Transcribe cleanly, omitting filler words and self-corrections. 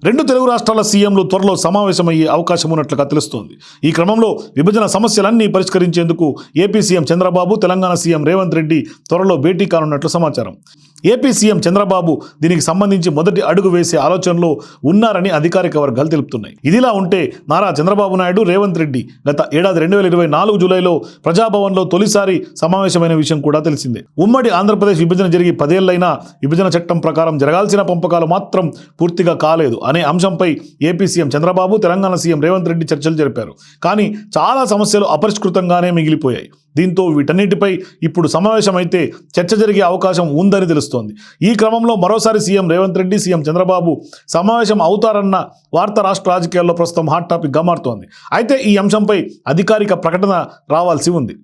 రెండు తెలుగు రాష్ట్రాల సీఎంలు త్వరలో సమావేశమయ్యే అవకాశం ఉన్నట్లుగా తెలుస్తోంది. ఈ క్రమంలో విభజన సమస్యలన్నీ పరిష్కరించేందుకు AP CM Chandrababu, Telangana CM Revanth Reddy త్వరలో భేటీ కానున్నట్లు సమాచారం. ఏపీ సీఎం చంద్రబాబు దీనికి సంబంధించి మొదటి అడుగు వేసే ఆలోచనలో ఉన్నారని అధికారిక వర్గాలు తెలుపుతున్నాయి. ఇదిలా ఉంటే నారా చంద్రబాబు నాయుడు, రేవంత్ రెడ్డి గత ఏడాది 2024 జూలైలో ప్రజాభవన్లో తొలిసారి సమావేశమైన విషయం కూడా తెలిసిందే. ఉమ్మడి ఆంధ్రప్రదేశ్ విభజన జరిగి 10 ఏళ్లైనా విభజన చట్టం ప్రకారం జరగాల్సిన పంపకాలు మాత్రం పూర్తిగా కాలేదు అనే అంశంపై AP CM Chandrababu, Telangana CM Revanth Reddy చర్చలు జరిపారు. కానీ చాలా సమస్యలు అపరిష్కృతంగానే మిగిలిపోయాయి. దీంతో వీటన్నిటిపై ఇప్పుడు సమావేశమైతే చర్చ జరిగే అవకాశం ఉందని తెలుస్తోంది. ఈ క్రమంలో మరోసారి సీఎం రేవంత్ రెడ్డి, సీఎం చంద్రబాబు సమావేశం అవుతారన్న వార్త రాష్ట్ర రాజకీయాల్లో ప్రస్తుతం హాట్ టాపిక్గా మారుతోంది. అయితే ఈ అంశంపై అధికారిక ప్రకటన రావాల్సి ఉంది.